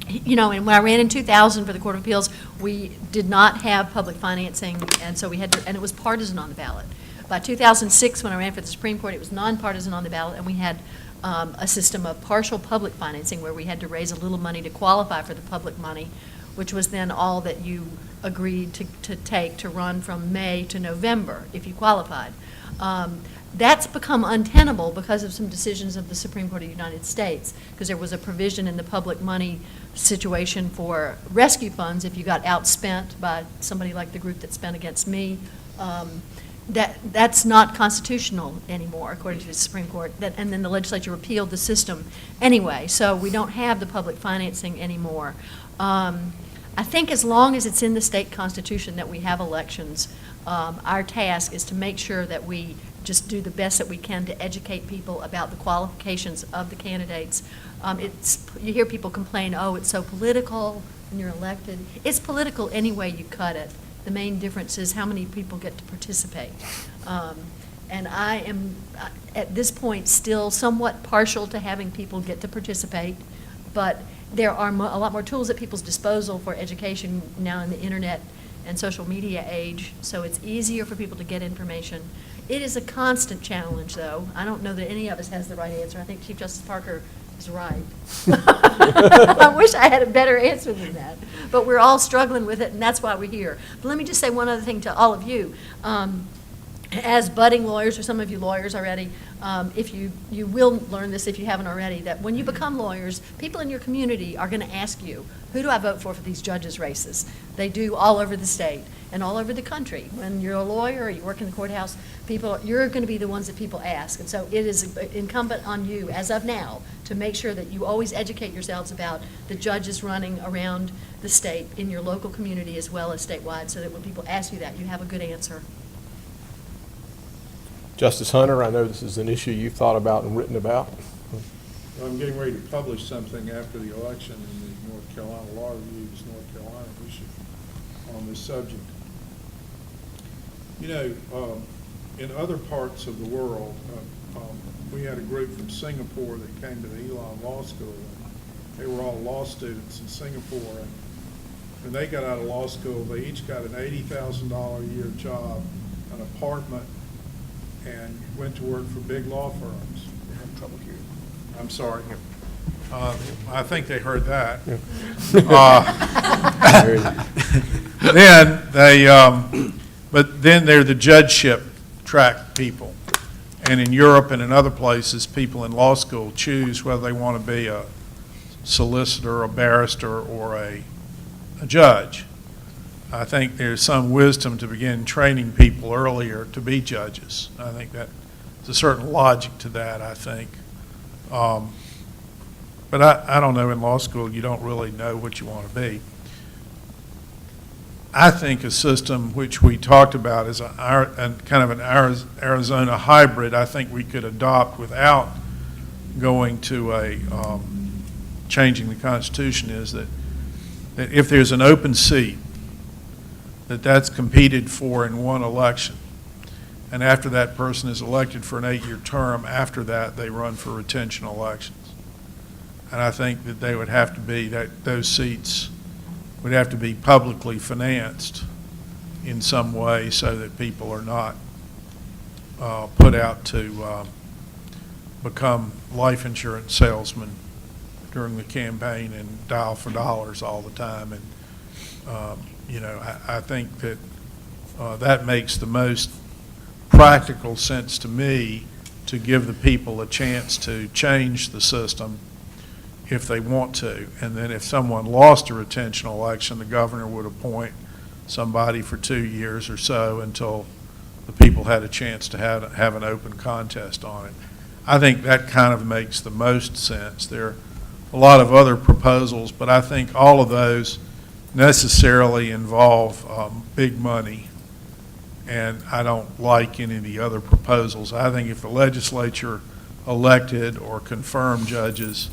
and when I ran in 2000 for the Court of Appeals, we did not have public financing, and so and it was partisan on the ballot. By 2006, when I ran for the Supreme Court, it was nonpartisan on the ballot, and we had a system of partial public financing where we had to raise a little money to qualify for the public money, which was then all that you agreed to take to run from May to November if you qualified. That's become untenable because of some decisions of the Supreme Court of the United States, because there was a provision in the public money situation for rescue funds if you got outspent by somebody like the group that spent against me. That's not constitutional anymore, according to the Supreme Court. And then the legislature repealed the system anyway, so we don't have the public financing anymore. I think as long as it's in the state constitution that we have elections, our task is to make sure that we just do the best that we can to educate people about the qualifications of the candidates. You hear people complain, oh, it's so political when you're elected. It's political any way you cut it. The main difference is how many people get to participate. And I am, at this point, still somewhat partial to having people get to participate, but there are a lot more tools at people's disposal for education now in the internet and social media age, so it's easier for people to get information. It is a constant challenge, though. I don't know that any of us has the right answer. I think Chief Justice Parker is right. I wish I had a better answer than that. But we're all struggling with it, and that's why we're here. But let me just say one other thing to all of you. As budding lawyers, or some of you lawyers already, if you will learn this if you haven't already, that when you become lawyers, people in your community are going to ask you, who do I vote for these judges' races? They do all over the state and all over the country. When you're a lawyer or you work in the courthouse, you're going to be the ones that people ask. And so it is incumbent on you, as of now, to make sure that you always educate yourselves about the judges running around the state in your local community as well as statewide, so that when people ask you that, you have a good answer. Justice Hunter, I know this is an issue you've thought about and written about. I'm getting ready to publish something after the election in the North Carolina Law Reviews, North Carolina, on this subject. In other parts of the world, we had a group from Singapore that came to the Ola Law School. They were all law students in Singapore, and when they got out of law school, they each got an $80,000 a year job, an apartment, and went to work for big law firms. We're having trouble hearing. I'm sorry. I think they heard that. Then but then they're the judgeship track people, And in Europe and in other places, people in law school choose whether they want to be a solicitor, a barrister, or a judge. I think there's some wisdom to begin training people earlier to be judges. I think that there's a certain logic to that, I think. But I don't know, in law school, you don't really know what you want to be. I think a system which we talked about is kind of an Arizona hybrid, I think we could adopt without going to changing the Constitution, is that if there's an open seat, that's competed for in one election, and after that person is elected for an 8-year term, after that they run for retention elections. And I think that they would have to be, those seats would have to be publicly financed in some way so that people are not put out to become life insurance salesmen during the campaign and dial for dollars all the time. And I think that that makes the most practical sense to me, to give the people a chance to change the system if they want to. And then if someone lost a retention election, the governor would appoint somebody for 2 years or so until the people had a chance to have an open contest on it. I think that kind of makes the most sense. There are a lot of other proposals, but I think all of those necessarily involve big money, and I don't like any of the other proposals. I think if the legislature elected or confirmed judges,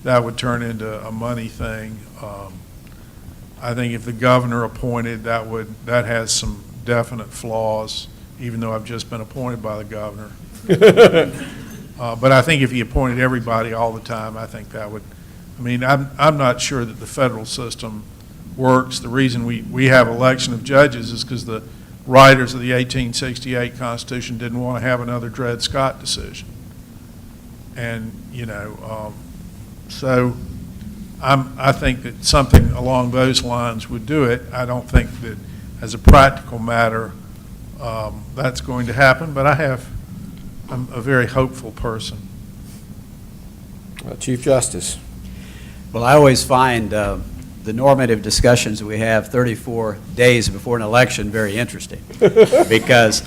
that would turn into a money thing. I think if the governor appointed, that has some definite flaws, even though I've just been appointed by the governor. But I think if he appointed everybody all the time, I think that would, I'm not sure that the federal system works. The reason we have election of judges is because the writers of the 1868 Constitution didn't want to have another Dred Scott decision. And, so I think that something along those lines would do it. I don't think that as a practical matter that's going to happen, but I'm a very hopeful person. Chief Justice. Well, I always find the normative discussions we have 34 days before an election very interesting because,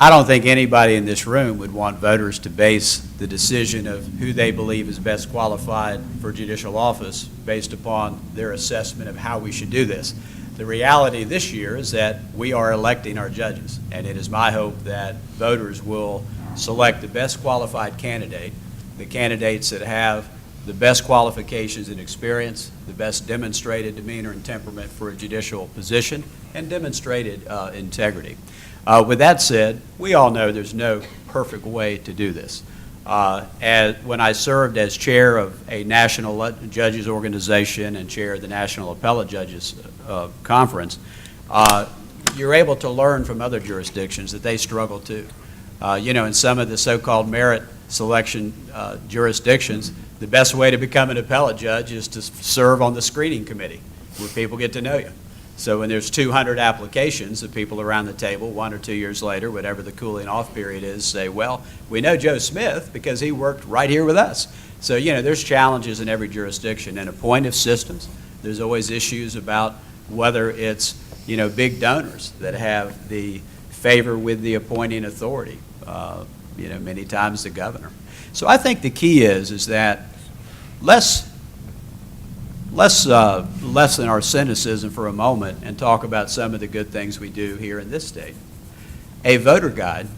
I don't think anybody in this room would want voters to base the decision of who they believe is best qualified for judicial office based upon their assessment of how we should do this. The reality this year is that we are electing our judges, and it is my hope that voters will select the best qualified candidate, the candidates that have the best qualifications and experience, the best demonstrated demeanor and temperament for a judicial position, and demonstrated integrity. With that said, we all know there's no perfect way to do this. When I served as chair of a national judges organization and chair of the National Appellate Judges Conference, you're able to learn from other jurisdictions that they struggle too. In some of the so-called merit selection jurisdictions, the best way to become an appellate judge is to serve on the screening committee where people get to know you. So when there's 200 applications, the people around the table 1 or 2 years later, whatever the cooling off period is, say, well, we know Joe Smith because he worked right here with us. So, there's challenges in every jurisdiction. And appointive systems, there's always issues about whether it's, big donors that have the favor with the appointing authority, many times the governor. So I think the key is that let's lessen our cynicism for a moment and talk about some of the good things we do here in this state. A voter guide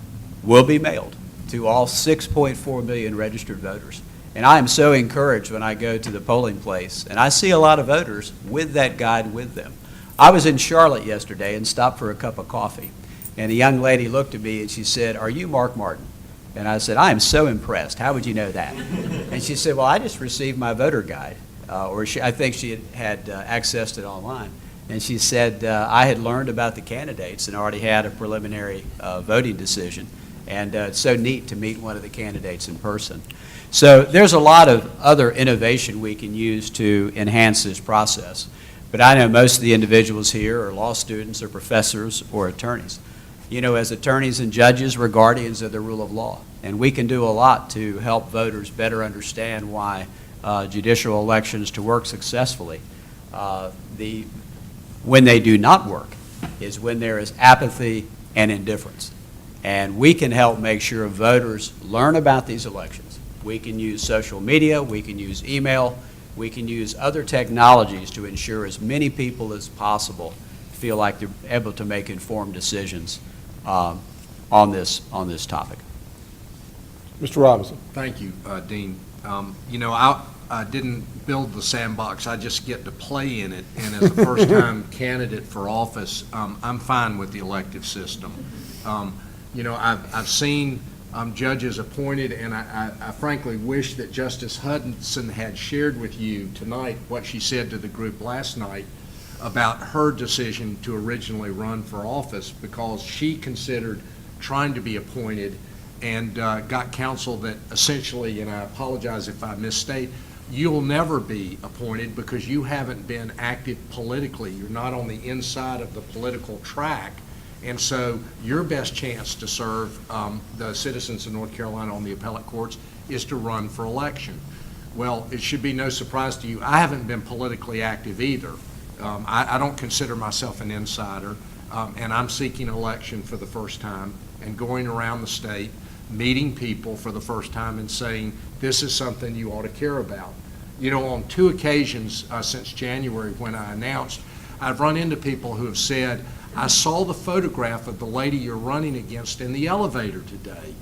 will be mailed to all 6.4 million registered voters. And I am so encouraged when I go to the polling place and I see a lot of voters with that guide with them. I was in Charlotte yesterday and stopped for a cup of coffee. And a young lady looked at me and she said, "Are you Mark Martin?" And I said, "I am so impressed. How would you know that?" And she said, "Well, I just received my voter guide." I think she had accessed it online. And she said, I had learned about the candidates and already had a preliminary voting decision. And it's so neat to meet one of the candidates in person. So there's a lot of other innovation we can use to enhance this process. But I know most of the individuals here are law students or professors or attorneys. You know, as attorneys and judges, we're guardians of the rule of law, and we can do a lot to help voters better understand why judicial elections to work successfully. When they do not work is when there is apathy and indifference. And we can help make sure voters learn about these elections. We can use social media, we can use email, we can use other technologies to ensure as many people as possible feel like they're able to make informed decisions on this topic. Mr. Robinson. Thank you, Dean. You know, I didn't build the sandbox, I just get to play in it, and as a first-time candidate for office, I'm fine with the elective system. You know, I've seen judges appointed, and I frankly wish that Justice Hudson had shared with you tonight what she said to the group last night about her decision to originally run for office, because she considered trying to be appointed and got counsel that essentially, and I apologize if I misstate, you'll never be appointed because you haven't been active politically. You're not on the inside of the political track. And so your best chance to serve the citizens of North Carolina on the appellate courts is to run for election. Well, it should be no surprise to you, I haven't been politically active either. I don't consider myself an insider, and I'm seeking election for the first time and going around the state, meeting people for the first time and saying, this is something you ought to care about. You know, on 2 occasions since January when I announced, I've run into people who have said, I saw the photograph of the lady you're running against in the elevator today.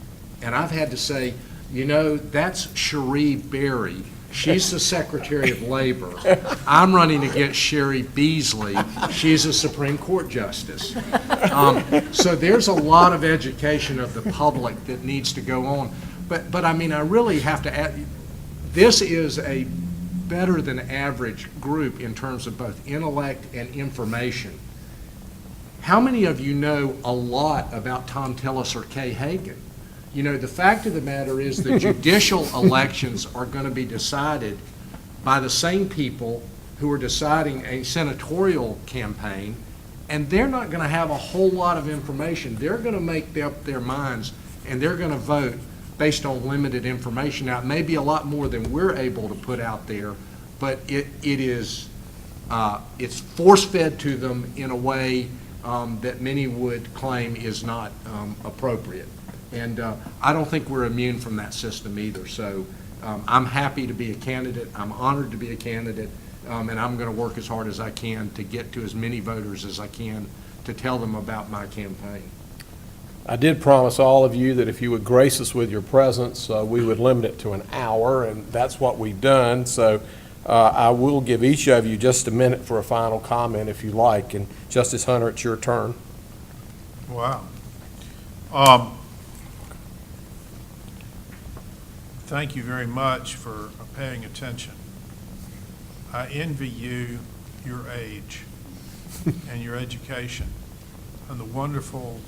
And I've had to say, you know, that's Cherie Berry. She's the Secretary of Labor. I'm running against Sherry Beasley. She's a Supreme Court Justice. So there's a lot of education of the public that needs to go on. But I mean, I really have to add, this is a better than average group in terms of both intellect and information. How many of you know a lot about Tom Tillis or Kay Hagan? You know, the fact of the matter is the judicial elections are going to be decided by the same people who are deciding a senatorial campaign, and they're not going to have a whole lot of information. They're going to make up their minds, and they're going to vote based on limited information. Now, it may be a lot more than we're able to put out there, but it's force-fed to them in a way that many would claim is not appropriate. And I don't think we're immune from that system either. So I'm happy to be a candidate. I'm honored to be a candidate. And I'm going to work as hard as I can to get to as many voters as I can to tell them about my campaign. I did promise all of you that if you would grace us with your presence, we would limit it to an hour, and that's what we've done. So I will give each of you just a minute for a final comment if you like. And Justice Hunter, it's your turn. Wow. Thank you very much for paying attention. I envy you your age and your education and the wonderful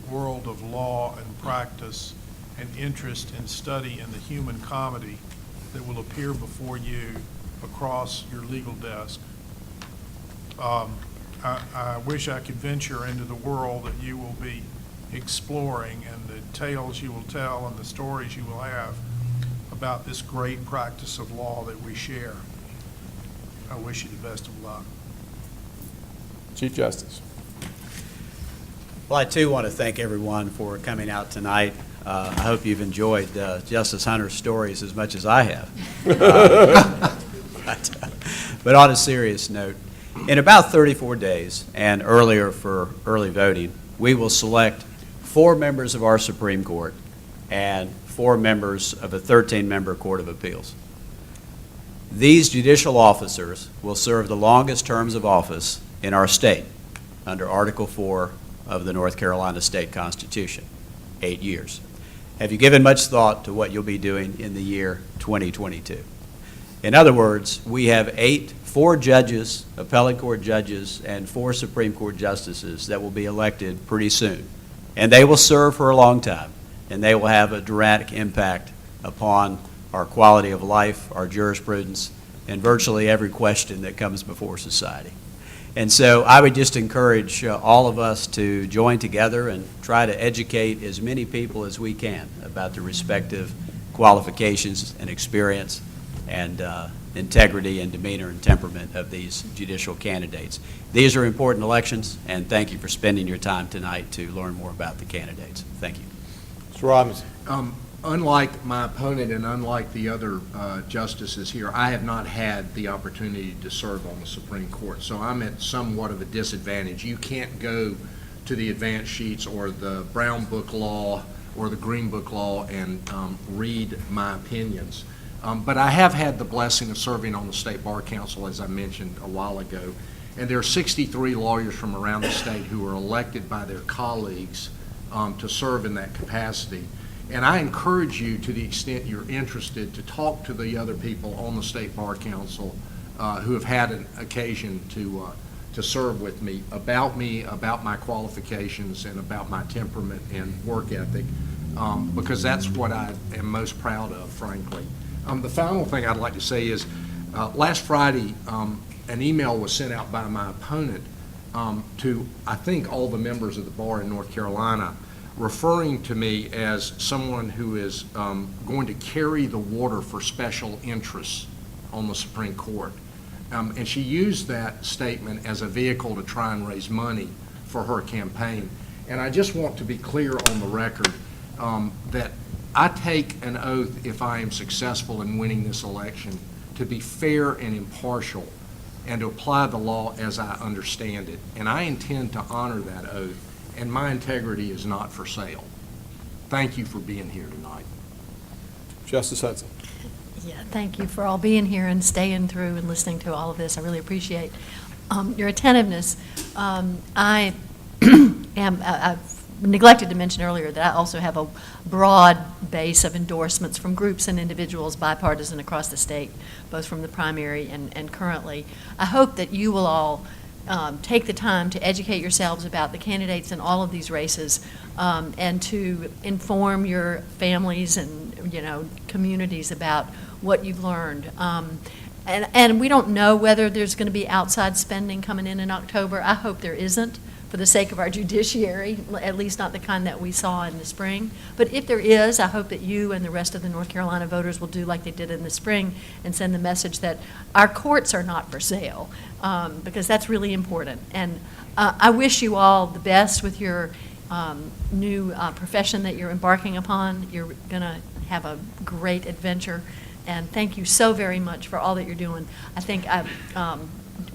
world of law and practice and interest in study and the human comedy that will appear before you across your legal desk. I wish I could venture into the world that you will be exploring and the tales you will tell and the stories you will have about this great practice of law that we share. I wish you the best of luck. Chief Justice. Well, I too want to thank everyone for coming out tonight. I hope you've enjoyed Justice Hunter's stories as much as I have. But on a serious note, in about 34 days and earlier for early voting, we will select 4 members of our Supreme Court and 4 members of a 13-member Court of Appeals. These judicial officers will serve the longest terms of office in our state under Article 4 of the North Carolina State Constitution, 8 years. Have you given much thought to what you'll be doing in the year 2022? In other words, we have 4 judges, appellate court judges, and 4 Supreme Court justices that will be elected pretty soon. And they will serve for a long time, and they will have a dramatic impact upon our quality of life, our jurisprudence, and virtually every question that comes before society. And so I would just encourage all of us to join together and try to educate as many people as we can about the respective qualifications and experience and integrity and demeanor and temperament of these judicial candidates. These are important elections, and thank you for spending your time tonight to learn more about the candidates. Thank you. Mr. Robinson. Unlike my opponent and unlike the other justices here, I have not had the opportunity to serve on the Supreme Court, so I'm at somewhat of a disadvantage. You can't go to the advance sheets or the Brown Book Law or the Green Book Law and read my opinions. But I have had the blessing of serving on the State Bar Council, as I mentioned a while ago, and there are 63 lawyers from around the state who are elected by their colleagues to serve in that capacity. And I encourage you, to the extent you're interested, to talk to the other people on the State Bar Council who have had an occasion to serve with me, about my qualifications, and about my temperament and work ethic, because that's what I am most proud of, frankly. The final thing I'd like to say is, last Friday, an email was sent out by my opponent to, I think, all the members of the bar in North Carolina, referring to me as someone who is going to carry the water for special interests on the Supreme Court. And she used that statement as a vehicle to try and raise money for her campaign. And I just want to be clear on the record that I take an oath, if I am successful in winning this election, to be fair and impartial and to apply the law as I understand it. And I intend to honor that oath, and my integrity is not for sale. Thank you for being here tonight. Justice Hudson. Yeah, thank you for all being here and staying through and listening to all of this. I really appreciate your attentiveness. I've neglected to mention earlier that I also have a broad base of endorsements from groups and individuals, bipartisan across the state, both from the primary and currently. I hope that you will all take the time to educate yourselves about the candidates in all of these races, and to inform your families and communities about what you've learned. And we don't know whether there's going to be outside spending coming in October. I hope there isn't, for the sake of our judiciary, at least not the kind that we saw in the spring. But if there is, I hope that you and the rest of the North Carolina voters will do like they did in the spring and send the message that our courts are not for sale, because that's really important. And I wish you all the best with your new profession that you're embarking upon. You're going to have a great adventure. And thank you so very much for all that you're doing. I think I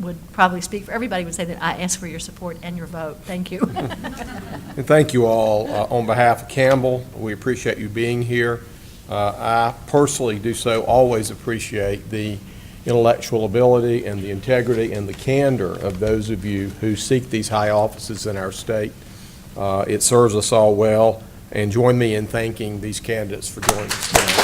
would probably speak for everybody, would say that I ask for your support and your vote. Thank you. And thank you all on behalf of Campbell. We appreciate you being here. I personally do so always appreciate the intellectual ability and the integrity and the candor of those of you who seek these high offices in our state. It serves us all well. And join me in thanking these candidates for joining us tonight.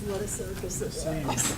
What a circus it was.